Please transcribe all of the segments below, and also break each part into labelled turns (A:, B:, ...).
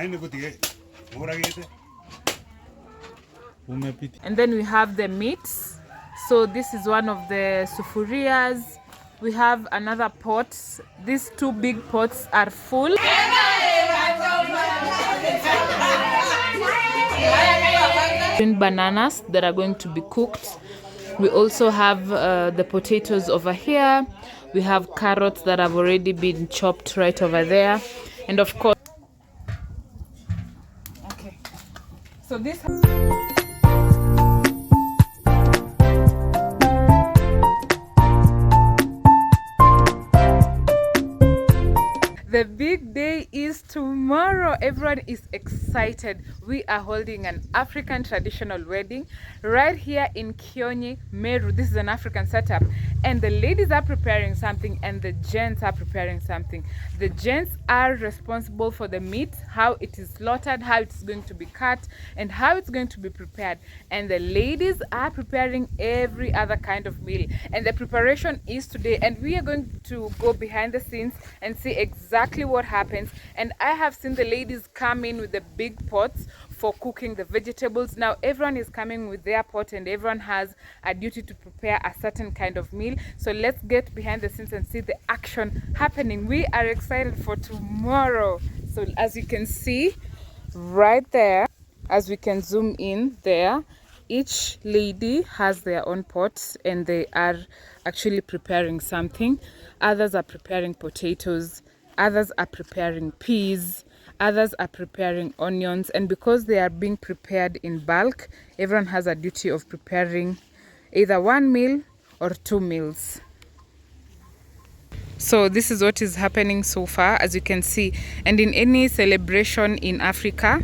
A: And then we have the meats. So this is one of the sufurias. We have another pot. These two big pots are full. Green bananas that are going to be cooked. We also have the potatoes over here. We have carrots that have already been chopped right over there. And of course, okay. So this the big day is tomorrow. Everyone is excited. We are holding an African traditional wedding right here in Culinary, Meru. This is an African setup, and the ladies are preparing something and the gents are preparing something. The gents are responsible for the meat, how it is slaughtered, how it's going to be cut, and how it's going to be prepared. And the ladies are preparing every other kind of meal. And the preparation is today, and we are going to go behind the scenes and see exactly what happens. And I have seen the ladies come in with the big pots for cooking the vegetables. Now everyone is coming with their pot and everyone has a duty to prepare a certain kind of meal. So let's get behind the scenes and see the action happening. We are excited for tomorrow. So as you can see right there, as we can zoom in there, each lady has their own pots and they are actually preparing something. Others are preparing potatoes, others are preparing peas, others are preparing onions, and because they are being prepared in bulk, everyone has a duty of preparing either one meal or two meals. So this is what is happening so far, as you can see. And in any celebration in Africa,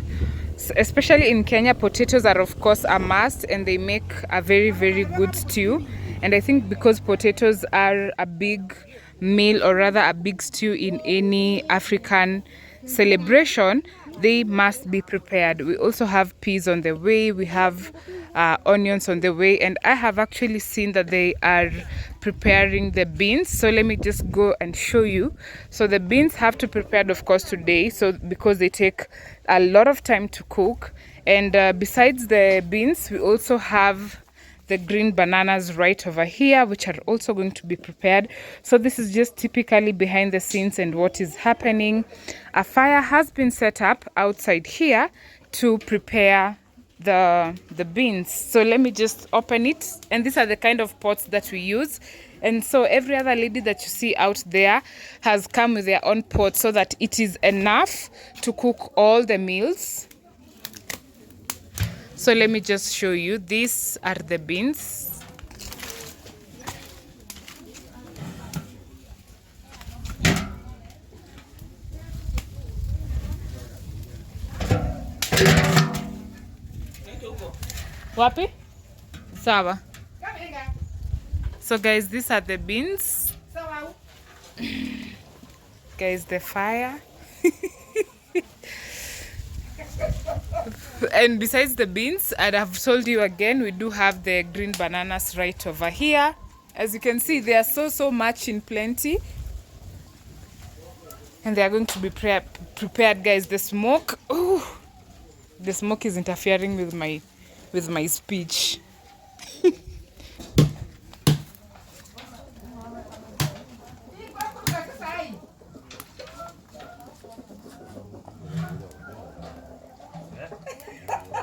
A: especially in Kenya, potatoes are of course a must, and they make a very, very good stew. And I think because potatoes are a big meal, or rather a big stew in any African celebration, they must be prepared. We also have peas on the way, we have onions on the way, and I have actually seen that they are preparing the beans. So let me just go and show you. So the beans have to be prepared of course today, so because they take a lot of time to cook. And besides the beans, we also have the green bananas right over here, which are also going to be prepared. So this is just typically behind the scenes and what is happening. A fire has been set up outside here to prepare the beans. So let me just open it, and these are the kind of pots that we use. And so every other lady that you see out there has come with their own pot, so that it is enough to cook all the meals. So let me just show you. These are the beans. Wapi? Sawa. So guys, these are the beans. Guys, the fire. And besides the beans, I have told you again, we do have the green bananas right over here. As you can see, they are so much in plenty, and they are going to be prepared. Guys, the smoke, oh, the smoke is interfering with my speech.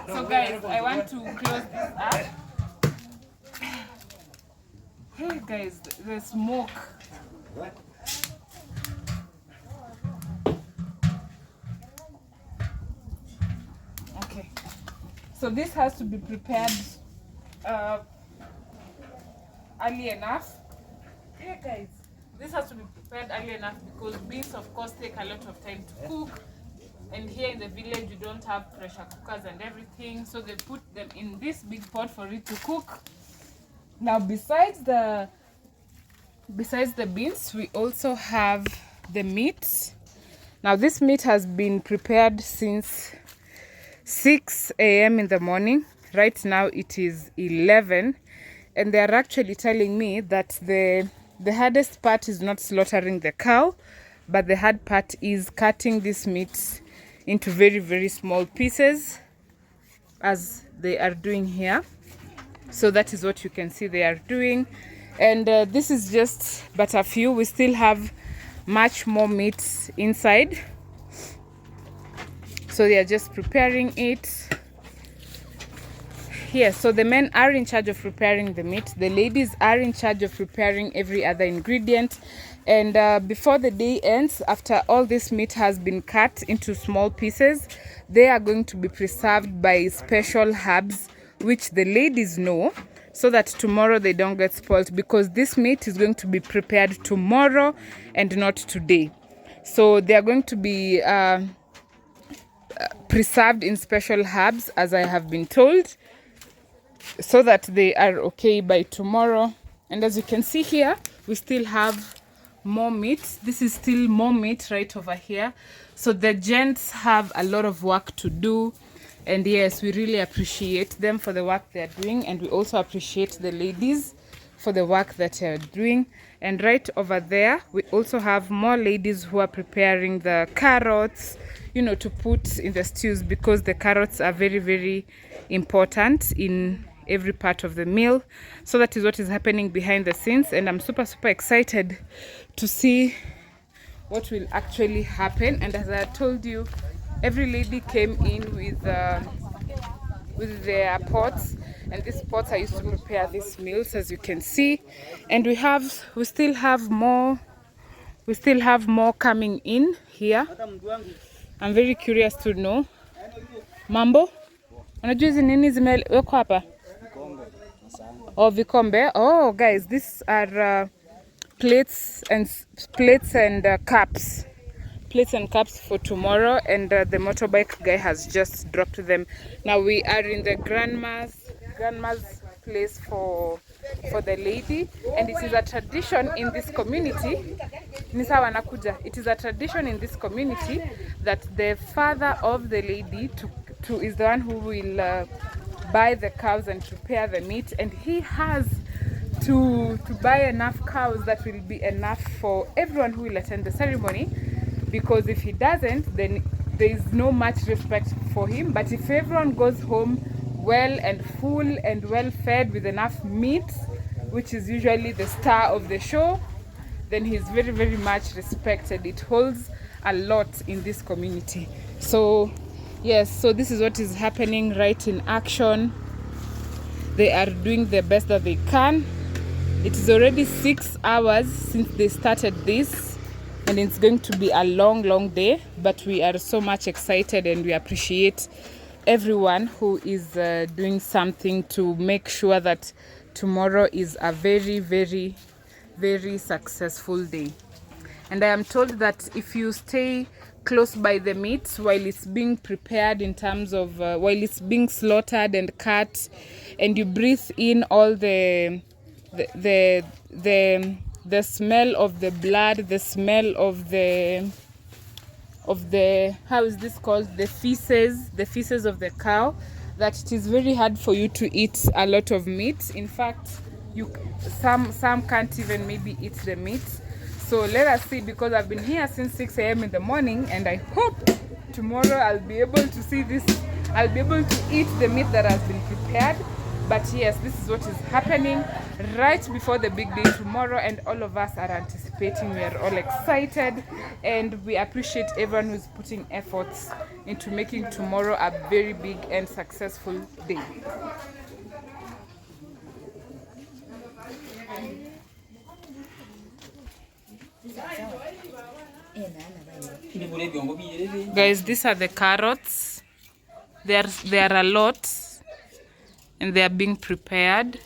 A: So guys, I want to close this up. Hey guys, the smoke. Okay. So this has to be prepared early enough. Yeah guys, this has to be prepared early enough because beans of course take a lot of time to cook. And here in the village, you don't have pressure cookers and everything. So they put them in this big pot for it to cook. Now, besides the beans, we also have the meat. Now, this meat has been prepared since 6 a.m. in the morning. Right now, it is 11. And they are actually telling me that the hardest part is not slaughtering the cow, but the hard part is cutting this meat into very, very small pieces as they are doing here. So that is what you can see they are doing. And this is just but a few. We still have much more meat inside. So they are just preparing it. Yes, so the men are in charge of preparing the meat. The ladies are in charge of preparing every other ingredient. And before the day ends, after all this meat has been cut into small pieces, they are going to be preserved by special herbs, which the ladies know, so that tomorrow they don't get spoiled, because this meat is going to be prepared tomorrow and not today. So they are going to be preserved in special herbs, as I have been told, so that they are okay by tomorrow. And as you can see here, we still have more meat. This is still more meat right over here. So the gents have a lot of work to do, and yes, we really appreciate them for the work they're doing, and we also appreciate the ladies for the work that they're doing. And right over there, we also have more ladies who are preparing the carrots, you know, to put in the stews, because the carrots are very, very important in every part of the meal. So that is what is happening behind the scenes, and I'm super excited to see what will actually happen. And as I told you, every lady came in with their pots, and these pots are used to prepare these meals, as you can see. And we still have more coming in here. I'm very curious to know. Mambo, unajua hizi nini zimewekwa hapa? Oh, vikombe. Oh, guys, these are plates and cups. Plates and cups for tomorrow, and the motorbike guy has just dropped them. Now we are in the grandma's place for the lady, and it is a tradition in this community. It is a tradition in this community that the father of the lady is the one who will buy the cows and prepare the meat, and he has to buy enough cows that will be enough for everyone who will attend the ceremony, because if he doesn't, then there is no much respect for him. But if everyone goes home well and full and well fed with enough meat, which is usually the star of the show, then he's very, very much respected. It holds a lot in this community. So yes, so this is what is happening right in action. They are doing the best that they can. It is already 6 hours since they started this, and it's going to be a long day, but we are so much excited, and we appreciate everyone who is doing something to make sure that tomorrow is a very, very, very successful day. And I am told that if you stay close by the meat while it's being prepared, in terms of while it's being slaughtered and cut, and you breathe in all the smell of the blood, the smell of the how is this called, the feces of the cow, that it is very hard for you to eat a lot of meat. In fact, some can't even maybe eat the meat. So let us see, because I've been here since 6 a.m. in the morning, and I hope tomorrow I'll be able to see this. I'll be able to eat the meat that has been prepared. But yes, this is what is happening right before the big day tomorrow, and all of us are anticipating. We are all excited, and we appreciate everyone who's putting efforts into making tomorrow a very big and successful day. Guys, these are the carrots. There are a lot, and they are being prepared.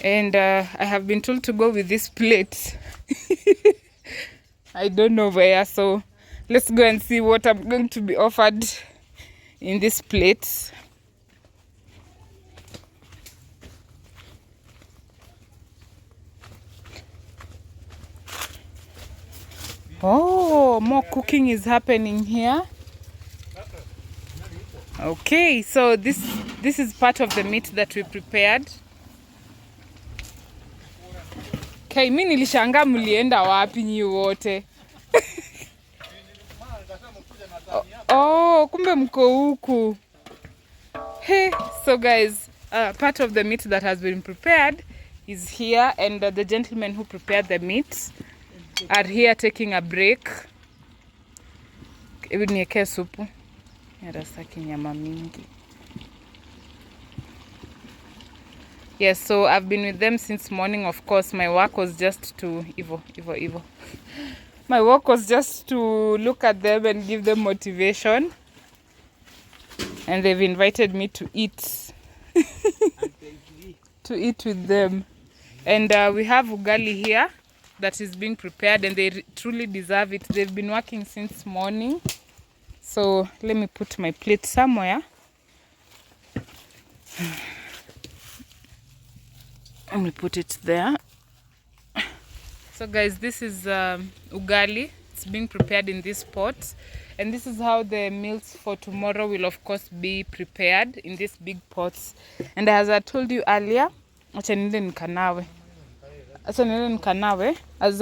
A: And I have been told to go with this plate. I don't know where, so let's go and see what I'm going to be offered in this plate. Oh, more cooking is happening here. Okay, so this is part of the meat that we prepared. Okay, mimi nilishangaa mlienda wapi nyi wote? Oh, kumbe mko huku. Hey, so guys, part of the meat that has been prepared is here, and the gentlemen who prepared the meat are here taking a break. Hebu niwekee supu. Yarasaki nyama mingi. Yes, so I've been with them since morning. Of course, my work was just to My work was just to look at them and give them motivation. And they've invited me to eat. To eat with them. And we have ugali here that is being prepared, and they truly deserve it. They've been working since morning. So let me put my plate somewhere. Let me put it there. So guys, this is ugali. It's being prepared in this pot, and this is how the meals for tomorrow will of course be prepared in these big pots. And as I told you earlier, as I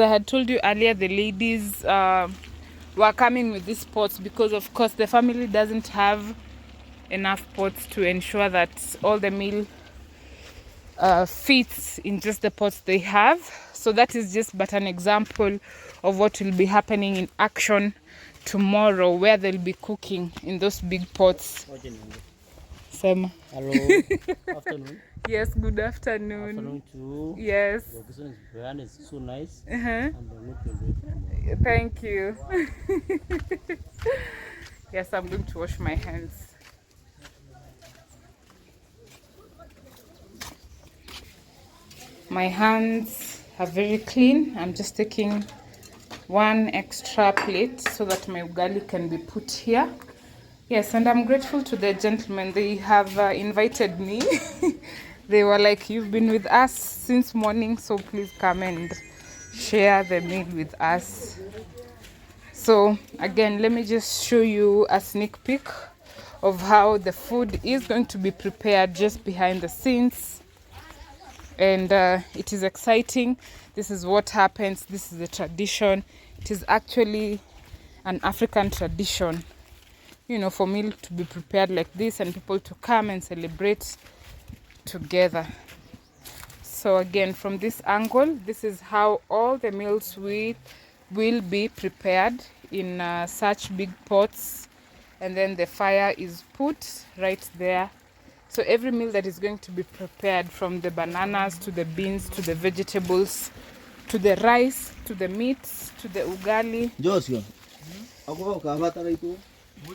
A: had told you earlier, the ladies were coming with these pots because of course the family doesn't have enough pots to ensure that all the meal fits in just the pots they have. So that is just but an example of what will be happening in action tomorrow, where they'll be cooking in those big pots. Hello. Afternoon. Yes, good afternoon. Afternoon too. Yes. Your brand is so nice. Thank you. Yes, I'm going to wash my hands. My hands are very clean. I'm just taking one extra plate so that my ugali can be put here. Yes, and I'm grateful to the gentlemen. They have invited me. They were like, you've been with us since morning, so please come and share the meal with us. So again, let me just show you a sneak peek of how the food is going to be prepared just behind the scenes. And it is exciting. This is what happens. This is the tradition. It is actually an African tradition, you know, for meal to be prepared like this and people to come and celebrate together. So again, from this angle, this is how all the meals will be prepared in such big pots, and then the fire is put right there. So every meal that is going to be prepared, from the bananas to the beans to the vegetables to the rice to the meats to the ugali,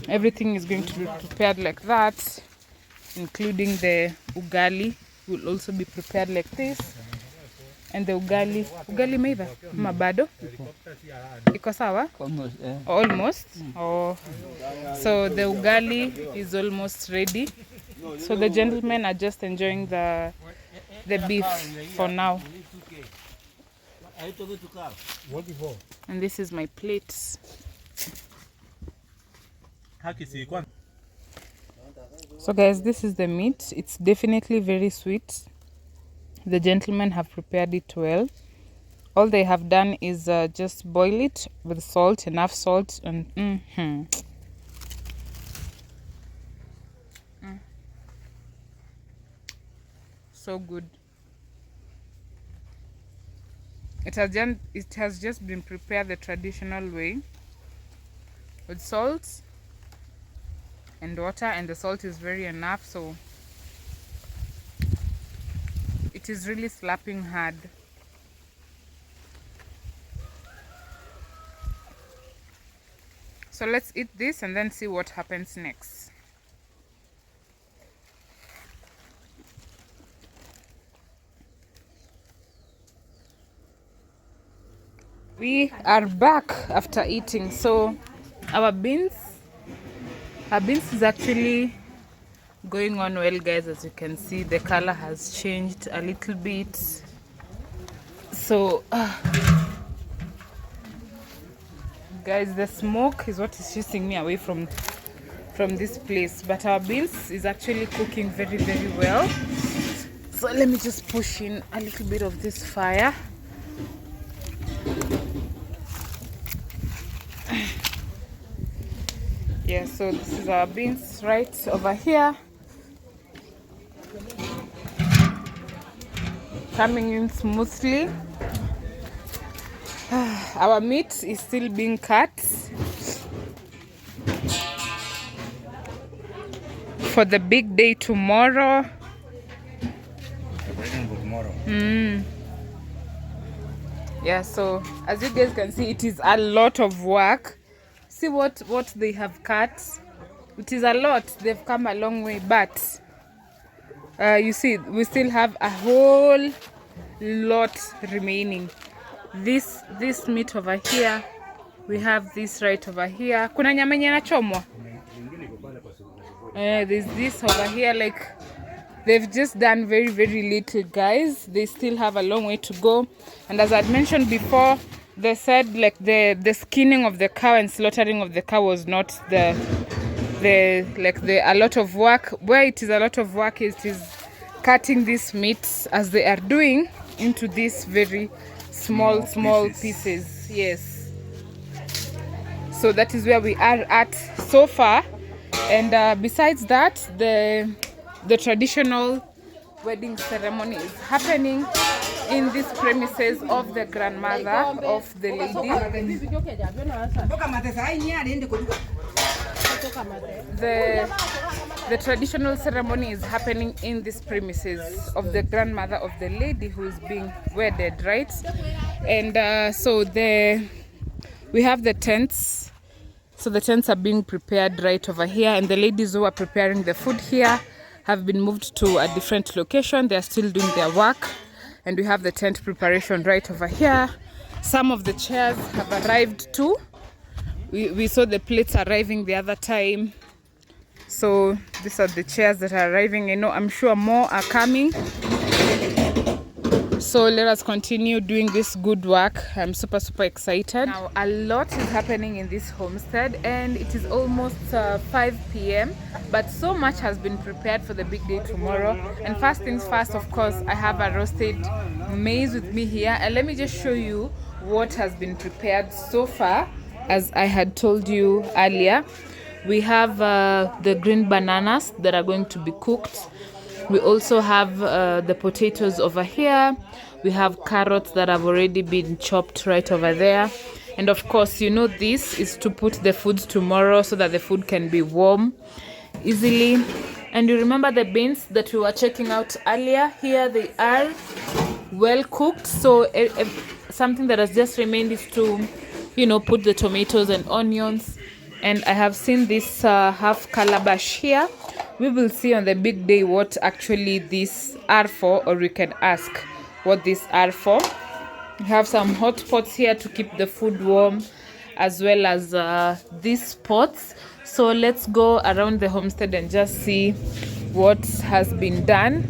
A: everything is going to be prepared like that, including the ugali will also be prepared like this. And the ugali meiva mabado iko sawa almost. Oh, so the ugali is almost ready. So the gentlemen are just enjoying the beef for now. And this is my plate. So guys, this is the meat. It's definitely very sweet. The gentlemen have prepared it well. All they have done is just boil it with salt, enough salt, and so good. It has just been prepared the traditional way with salt and water, and the salt is very enough, so it is really slapping hard. So let's eat this and then see what happens next. We are back after eating. So our beans is actually going on well, guys. As you can see, the color has changed a little bit. So guys, the smoke is what is chasing me away from this place, but our beans is actually cooking very, very well. So let me just push in a little bit of this fire. Yeah, so this is our beans right over here, coming in smoothly. Our meat is still being cut for the big day tomorrow. Yeah, so as you guys can see, it is a lot of work. See what they have cut. It is a lot. They've come a long way, but you see, we still have a whole lot remaining. This meat over here, we have this right over here. Kuna nyama yenye inachomwa. There's this over here, like they've just done very, very little, guys. They still have a long way to go. And as I'd mentioned before, they said like the skinning of the cow and slaughtering of the cow was not a lot of work. Where it is a lot of work, it is cutting these meats as they are doing into these very small pieces. Yes. So that is where we are at so far. And besides that, the traditional wedding ceremony is happening in these premises of the grandmother of the lady. The traditional ceremony is happening in these premises of the grandmother of the lady who is being wedded, right? And so we have the tents. So the tents are being prepared right over here, and the ladies who are preparing the food here have been moved to a different location. They are still doing their work, and we have the tent preparation right over here. Some of the chairs have arrived too. We saw the plates arriving the other time. So these are the chairs that are arriving. I'm sure more are coming. So let us continue doing this good work. I'm super excited. Now a lot is happening in this homestead, and it is almost 5 p.m. but so much has been prepared for the big day tomorrow. And first things first, of course, I have a roasted maize with me here, and let me just show you what has been prepared so far. As I had told you earlier, we have the green bananas that are going to be cooked. We also have the potatoes over here. We have carrots that have already been chopped right over there. And of course, this is to put the food tomorrow so that the food can be warm easily. And you remember the beans that we were checking out earlier? Here they are, well cooked. So something that has just remained is to, put the tomatoes and onions. And I have seen this half calabash here. We will see on the big day what actually these are for, or we can ask what these are for. We have some hot pots here to keep the food warm, as well as these pots. So let's go around the homestead and just see what has been done.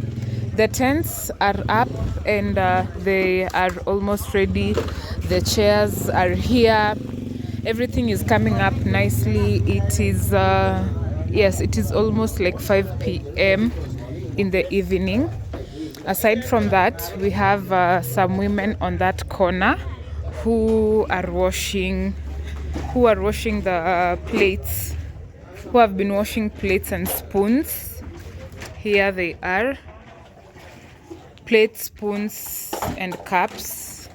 A: The tents are up, and they are almost ready. The chairs are here. Everything is coming up nicely. It is yes, it is almost like 5 p.m. in the evening. Aside from that, we have some women on that corner who are washing the plates, who have been washing plates and spoons. Here they are, plates, spoons and cups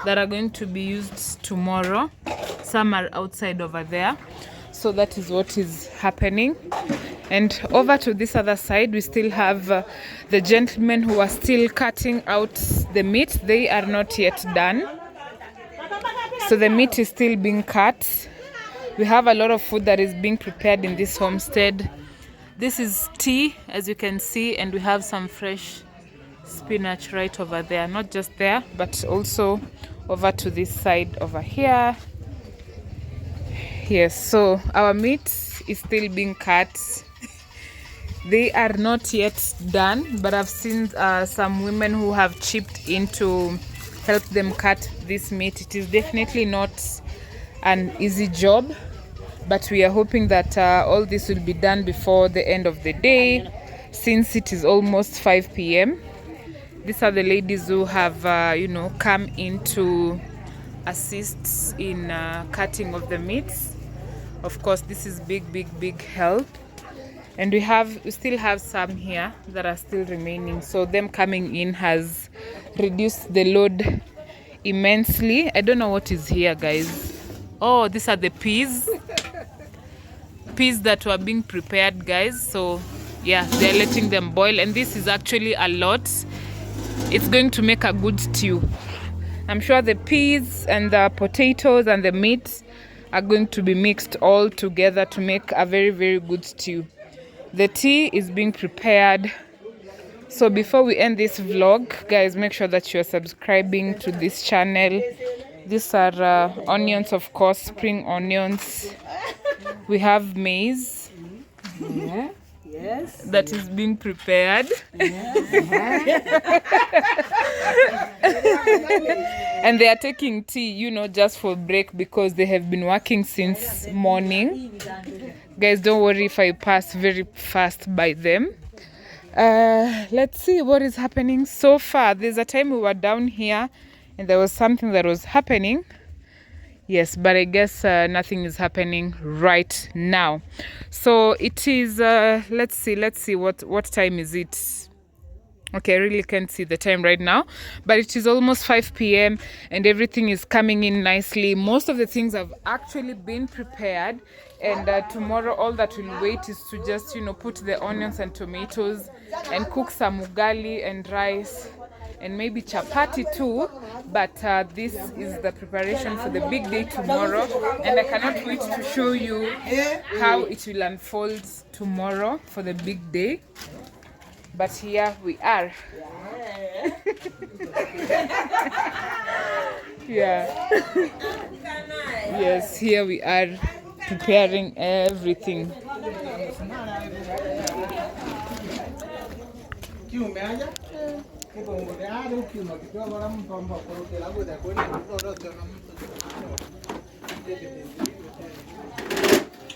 A: that are going to be used tomorrow. Some are outside over there. So that is what is happening. And over to this other side, we still have the gentlemen who are still cutting out the meat. They are not yet done. So the meat is still being cut. We have a lot of food that is being prepared in this homestead. This is tea, as you can see, and we have some fresh spinach right over there. Not just there, but also over to this side over here. Yes, so our meat is still being cut. They are not yet done, but I've seen some women who have chipped in to help them cut this meat. It is definitely not an easy job, but we are hoping that all this will be done before the end of the day, since it is almost 5 p.m. These are the ladies who have, come in to assist in cutting of the meats. Of course, this is big help. And we still have some here that are still remaining. So them coming in has reduced the load immensely. I don't know what is here, guys. Oh, these are the peas. Peas that were being prepared, guys. So yeah, they're letting them boil. And this is actually a lot. It's going to make a good stew. I'm sure the peas and the potatoes and the meat are going to be mixed all together to make a very good stew. The tea is being prepared. So before we end this vlog, guys, make sure that you're subscribing to this channel. These are onions, of course, spring onions. We have maize.
B: Yeah. Yes.
A: That is being prepared. And they are taking tea, you know, just for break because they have been working since morning. Guys, don't worry if I pass very fast by them. Let's see what is happening so far. There's a time we were down here and there was something that was happening. Yes, but I guess nothing is happening right now. So it is, let's see, what time is it? Okay, I really can't see the time right now, but it is almost 5 p.m. and everything is coming in nicely. Most of the things have actually been prepared, and tomorrow all that will wait is to just, you know, put the onions and tomatoes and cook some ugali and rice and maybe chapati too. But this is the preparation for the big day tomorrow, and I cannot wait to show you how it will unfold tomorrow for the big day. But here we are. Yeah. Yes, here we are preparing everything.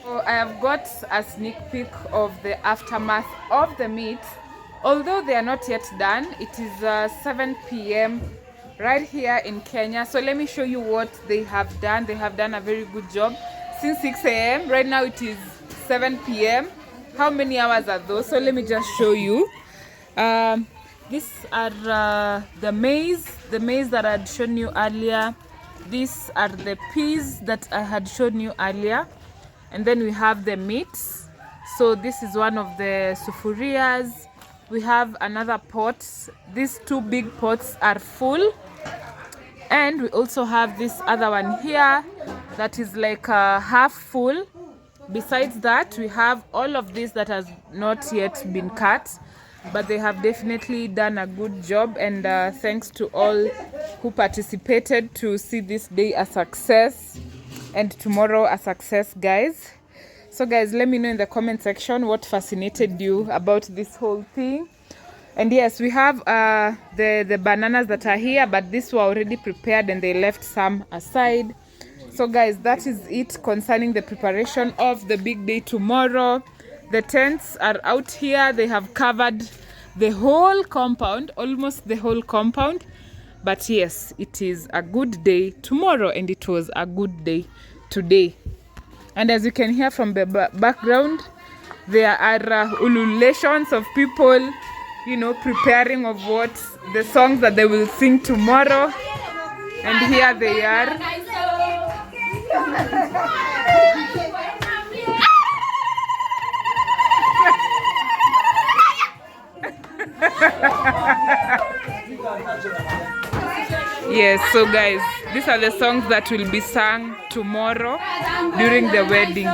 A: So I have got a sneak peek of the aftermath of the meat. Although they are not yet done, it is 7 p.m. right here in Kenya. So let me show you what they have done. They have done a very good job since 6 a.m. Right now it is 7 p.m. How many hours are those? So let me just show you. These are the maize that I had shown you earlier. These are the peas that I had shown you earlier. And then we have the meats. So this is one of the sufurias. We have another pot. These two big pots are full. And we also have this other one here that is like half full. Besides that, we have all of this that has not yet been cut, but they have definitely done a good job. And thanks to all who participated to see this day a success and tomorrow a success, guys. So guys, let me know in the comment section what fascinated you about this whole thing. And yes, we have the bananas that are here, but these were already prepared and they left some aside. So guys, that is it concerning the preparation of the big day tomorrow. The tents are out here. They have covered the whole compound, almost the whole compound. But yes, it is a good day tomorrow and it was a good day today. And as you can hear from the background, there are ululations of people, you know, preparing of what the songs that they will sing tomorrow. And here they are. Yes, so guys, these are the songs that will be sung tomorrow during the wedding.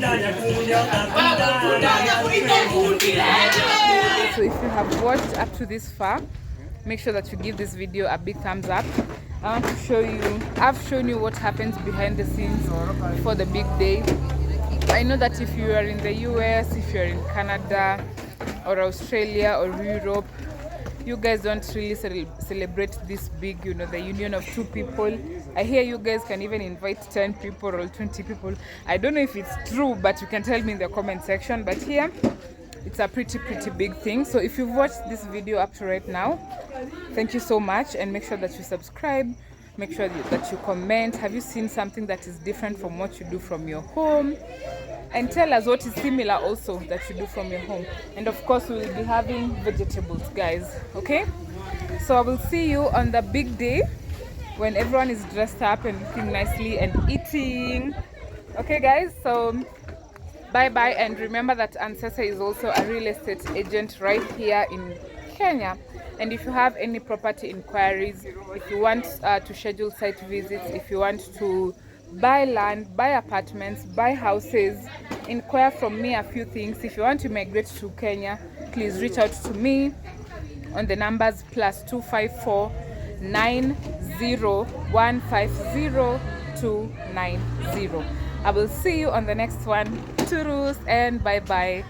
A: So if you have watched up to this far, make sure that you give this video a big thumbs up. I want to show you, I've shown you what happens behind the scenes before the big day. I know that if you are in the US, if you're in Canada or Australia or Europe, you guys don't really celebrate this big, you know, the union of two people. I hear you guys can even invite 10 people or 20 people. I don't know if it's true, but you can tell me in the comment section. But here, it's a pretty big thing. So if you've watched this video up to right now, thank you so much, and make sure that you subscribe. Make sure that you comment. Have you seen something that is different from what you do from your home? And tell us what is similar also that you do from your home. And of course, we will be having vegetables, guys. Okay? So I will see you on the big day when everyone is dressed up and looking nicely and eating. Okay, guys? So bye-bye. And remember that Sese is also a real estate agent right here in Kenya. And if you have any property inquiries, if you want to schedule site visits, if you want to buy land, buy apartments, buy houses, inquire from me a few things. If you want to migrate to Kenya, please reach out to me on the numbers +254 90150 290. I will see you on the next one. Toodles and bye bye.